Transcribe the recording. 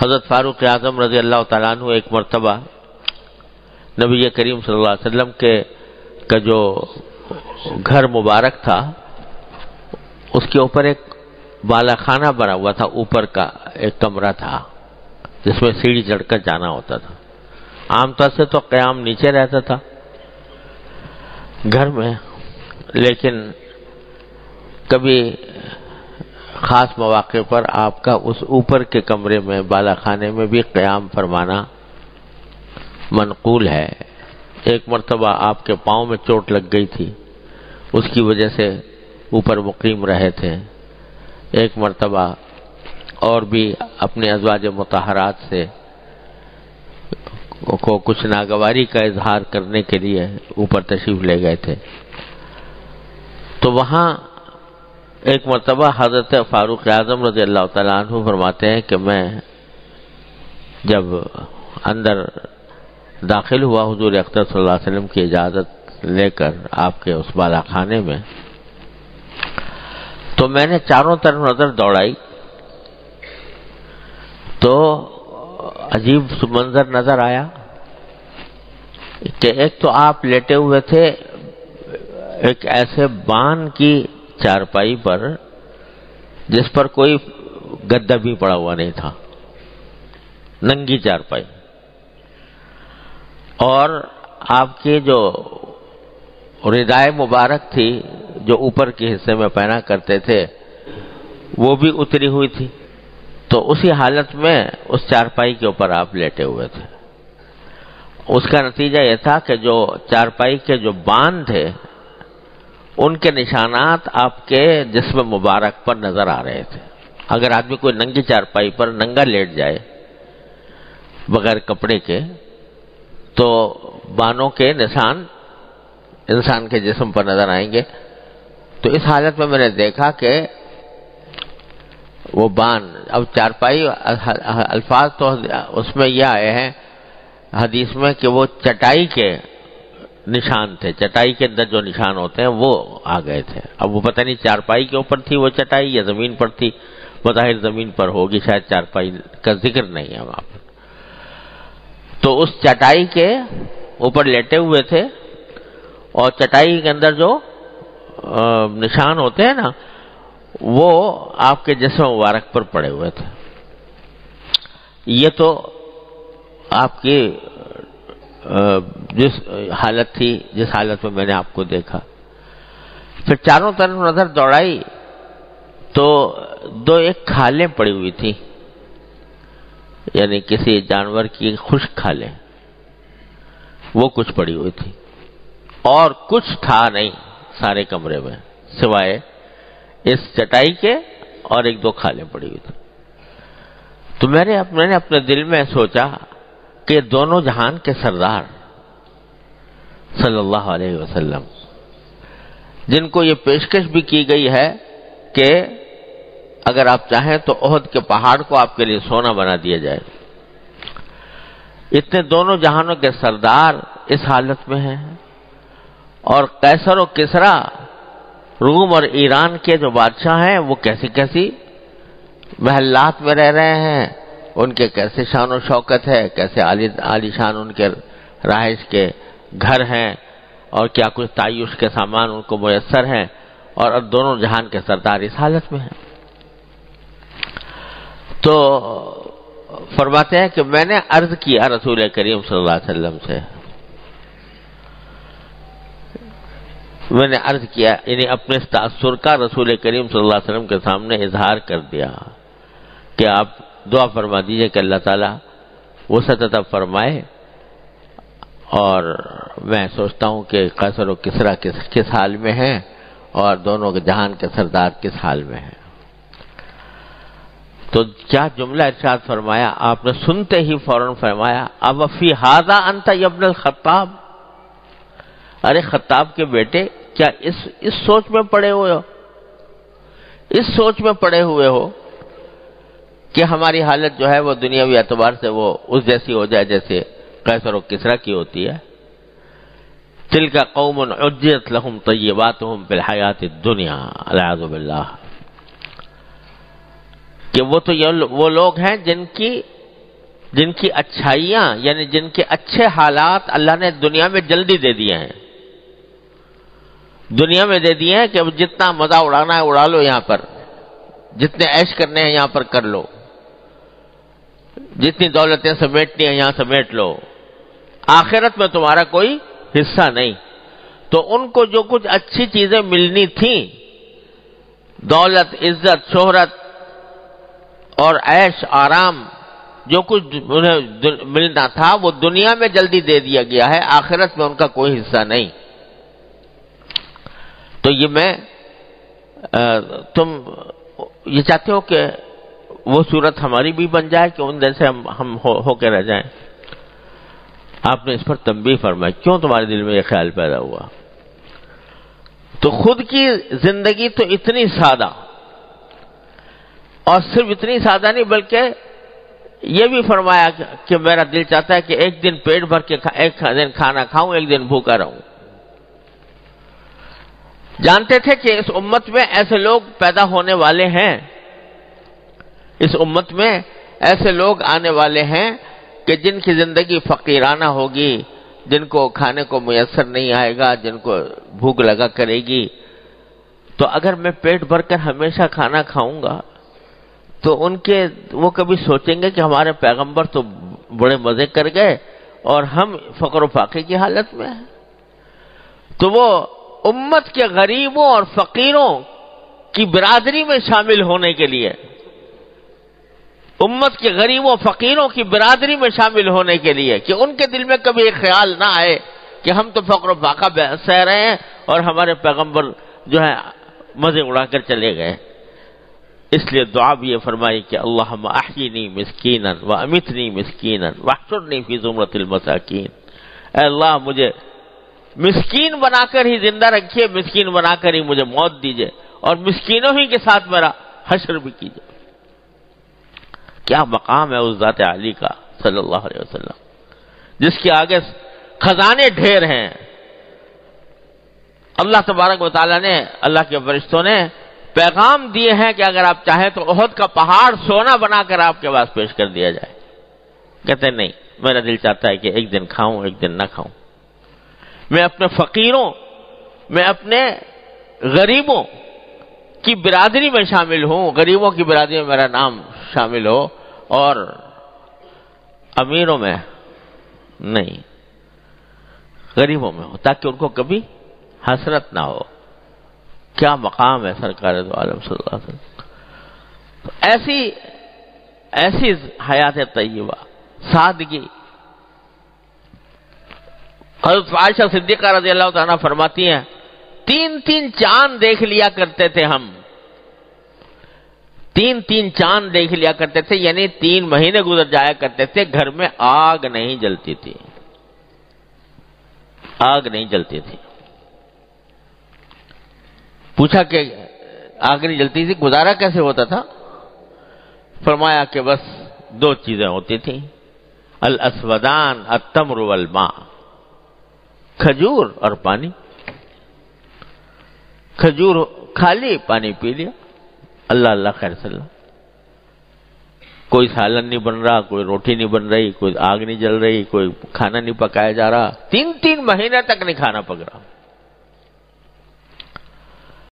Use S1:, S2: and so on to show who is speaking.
S1: حضرت فاروق اعظم رضی اللہ تعالیٰ عنہ ایک مرتبہ نبی کریم صلی اللہ علیہ وسلم کا جو گھر مبارک تھا اس کے اوپر ایک بالا خانہ بنا ہوا تھا، اوپر کا ایک کمرہ تھا جس میں سیڑھی چڑھ کر جانا ہوتا تھا۔ عام طور سے تو قیام نیچے رہتا تھا گھر میں، لیکن کبھی خاص مواقع پر آپ کا اس اوپر کے کمرے میں بالا خانے میں بھی قیام فرمانا منقول ہے۔ ایک مرتبہ آپ کے پاؤں میں چوٹ لگ گئی تھی، اس کی وجہ سے اوپر مقیم رہے تھے۔ ایک مرتبہ اور بھی اپنے ازواج مطہرات سے کو کچھ ناگواری کا اظہار کرنے کے لیے اوپر تشریف لے گئے تھے، تو وہاں ایک مرتبہ حضرت فاروق اعظم رضی اللہ تعالیٰ عنہ فرماتے ہیں کہ میں جب اندر داخل ہوا حضور اقدس صلی اللہ علیہ وسلم کی اجازت لے کر آپ کے اس بالا خانے میں، تو میں نے چاروں طرف نظر دوڑائی تو عجیب منظر نظر آیا کہ ایک تو آپ لیٹے ہوئے تھے ایک ایسے بان کی چارپائی پر جس پر کوئی گدا بھی پڑا ہوا نہیں تھا، ننگی چارپائی، اور آپ کی جو ردائے مبارک تھی جو اوپر کے حصے میں پہنا کرتے تھے وہ بھی اتری ہوئی تھی، تو اسی حالت میں اس چارپائی کے اوپر آپ لیٹے ہوئے تھے۔ اس کا نتیجہ یہ تھا کہ جو چارپائی کے جو بان تھے ان کے نشانات آپ کے جسم مبارک پر نظر آ رہے تھے۔ اگر آدمی کوئی ننگی چارپائی پر ننگا لیٹ جائے بغیر کپڑے کے تو بانوں کے نشان انسان کے جسم پر نظر آئیں گے۔ تو اس حالت میں نے دیکھا کہ وہ بان، اب چارپائی الفاظ تو اس میں یہ آئے ہیں حدیث میں کہ وہ چٹائی کے نشان تھے، چٹائی کے اندر جو نشان ہوتے ہیں وہ آ گئے تھے۔ اب وہ پتہ نہیں چارپائی کے اوپر تھی وہ چٹائی یا زمین پر تھی، بظاہر زمین پر ہوگی، شاید چارپائی کا ذکر نہیں ہے وہاں پر۔ تو اس چٹائی کے اوپر لیٹے ہوئے تھے اور چٹائی کے اندر جو نشان ہوتے ہیں نا وہ آپ کے جسم مبارک پر پڑے ہوئے تھے۔ یہ تو آپ کی جس حالت تھی، جس حالت میں نے آپ کو دیکھا۔ پھر چاروں طرف نظر دوڑائی تو دو ایک کھالیں پڑی ہوئی تھی، یعنی کسی جانور کی خشک کھالیں، وہ کچھ پڑی ہوئی تھی، اور کچھ تھا نہیں سارے کمرے میں سوائے اس چٹائی کے اور ایک دو کھالیں پڑی ہوئی تھی۔ تو میں نے اپنے دل میں سوچا کہ دونوں جہان کے سردار صلی اللہ علیہ وسلم، جن کو یہ پیشکش بھی کی گئی ہے کہ اگر آپ چاہیں تو احد کے پہاڑ کو آپ کے لیے سونا بنا دیا جائے، اتنے دونوں جہانوں کے سردار اس حالت میں ہیں، اور قیصر و کسریٰ روم اور ایران کے جو بادشاہ ہیں وہ کیسی کیسی محلات میں رہ رہے ہیں، ان کے کیسے شان و شوکت ہے، کیسے عالی شان ان کے رہائش کے گھر ہیں، اور کیا کچھ تعیش کے سامان ان کو میسر ہیں، اور اب دونوں جہان کے سردار اس حالت میں ہیں۔ تو فرماتے ہیں کہ میں نے عرض کیا رسول کریم صلی اللہ علیہ وسلم سے، میں نے عرض کیا، یعنی اپنے تاثر کا رسول کریم صلی اللہ علیہ وسلم کے سامنے اظہار کر دیا کہ آپ دعا فرما دیجئے کہ اللہ تعالیٰ وسعت عطا فرمائے، اور میں سوچتا ہوں کہ قیصر و کسریٰ کس حال میں ہیں اور دونوں جہان کے سردار کس حال میں ہیں۔ تو کیا جملہ ارشاد فرمایا آپ نے، سنتے ہی فوراً فرمایا اب فی ھذا انت یا ابن الخطاب، ارے خطاب کے بیٹے کیا اس سوچ میں پڑے ہوئے ہو، اس سوچ میں پڑے ہوئے ہو کہ ہماری حالت جو ہے وہ دنیاوی اعتبار سے وہ اس جیسی ہو جائے جیسے قیصر و کسریٰ کی ہوتی ہے۔ تلک قوم عجلت لهم طیباتهم فی الحیات الدنیا، والعیاذ باللہ، کہ وہ تو وہ لوگ ہیں جن کی جن کی اچھائیاں یعنی جن کے اچھے حالات اللہ نے دنیا میں جلدی دے دیے ہیں، دنیا میں دے دیے ہیں کہ اب جتنا مزہ اڑانا ہے اڑا لو، یہاں پر جتنے عیش کرنے ہیں یہاں پر کر لو، جتنی دولتیں سمیٹنی ہیں یہاں سمیٹ لو، آخرت میں تمہارا کوئی حصہ نہیں۔ تو ان کو جو کچھ اچھی چیزیں ملنی تھیں، دولت، عزت، شہرت اور عیش آرام، جو کچھ انہیں ملنا تھا وہ دنیا میں جلدی دے دیا گیا ہے، آخرت میں ان کا کوئی حصہ نہیں۔ تو یہ تم یہ چاہتے ہو کہ وہ صورت ہماری بھی بن جائے کہ ان جیسے ہم ہو کے رہ جائیں؟ آپ نے اس پر تنبیہ فرمائی، کیوں تمہارے دل میں یہ خیال پیدا ہوا؟ تو خود کی زندگی تو اتنی سادہ، اور صرف اتنی سادہ نہیں بلکہ یہ بھی فرمایا کہ میرا دل چاہتا ہے کہ ایک دن پیٹ بھر کے ایک دن کھانا کھاؤں، ایک دن بھوکا رہوں۔ جانتے تھے کہ اس امت میں ایسے لوگ پیدا ہونے والے ہیں، اس امت میں ایسے لوگ آنے والے ہیں کہ جن کی زندگی فقیرانہ ہوگی، جن کو کھانے کو میسر نہیں آئے گا، جن کو بھوک لگا کرے گی۔ تو اگر میں پیٹ بھر کر ہمیشہ کھانا کھاؤں گا تو وہ کبھی سوچیں گے کہ ہمارے پیغمبر تو بڑے مزے کر گئے اور ہم فقر و فاقے کی حالت میں ہیں۔ تو وہ امت کے غریبوں اور فقیروں کی برادری میں شامل ہونے کے لیے، امت کے غریبوں فقیروں کی برادری میں شامل ہونے کے لیے، کہ ان کے دل میں کبھی ایک خیال نہ آئے کہ ہم تو فقر و فاقہ سہ رہے ہیں اور ہمارے پیغمبر جو ہے مزے اڑا کر چلے گئے۔ اس لیے دعا بھی یہ فرمائی کہ اللہم احیینی مسکینا وامیتنی مسکینا واحشرنی فی زمرۃ المساکین، اے اللہ مجھے مسکین بنا کر ہی زندہ رکھیے، مسکین بنا کر ہی مجھے موت دیجئے، اور مسکینوں ہی کے ساتھ میرا حشر بھی کیجئے۔ کیا مقام ہے اس ذات عالی کا صلی اللہ علیہ وسلم، جس کے آگے خزانے ڈھیر ہیں۔ اللہ تبارک و تعالیٰ نے، اللہ کے فرشتوں نے پیغام دیے ہیں کہ اگر آپ چاہیں تو احد کا پہاڑ سونا بنا کر آپ کے پاس پیش کر دیا جائے۔ کہتے ہیں نہیں، میرا دل چاہتا ہے کہ ایک دن کھاؤں ایک دن نہ کھاؤں، میں اپنے فقیروں، میں اپنے غریبوں کی برادری میں شامل ہوں، غریبوں کی برادری میں میرا نام شامل ہو، اور امیروں میں نہیں، غریبوں میں ہو، تاکہ ان کو کبھی حسرت نہ ہو۔ کیا مقام ہے سرکار دو عالم صلی اللہ علیہ وسلم۔ ایسی حیات طیبہ، سادگی۔ حضرت عائشہ صدیقہ رضی اللہ تعالیٰ فرماتی ہیں 3 چاند دیکھ لیا کرتے تھے ہم، 3 چاند دیکھ لیا کرتے تھے، یعنی 3 مہینے گزر جایا کرتے تھے، گھر میں آگ نہیں جلتی تھی، آگ نہیں جلتی تھی۔ پوچھا کہ آگ نہیں جلتی تھی، گزارا کیسے ہوتا تھا؟ فرمایا کہ بس 2 چیزیں ہوتی تھیں، الاسودان التمر والماء، کھجور اور پانی۔ کھجور کھا لی، پانی پی لیا، اللہ اللہ خیر صلی اللہ۔ کوئی سالن نہیں بن رہا، کوئی روٹی نہیں بن رہی، کوئی آگ نہیں جل رہی، کوئی کھانا نہیں پکایا جا رہا، 3 مہینے تک نہیں کھانا پک رہا۔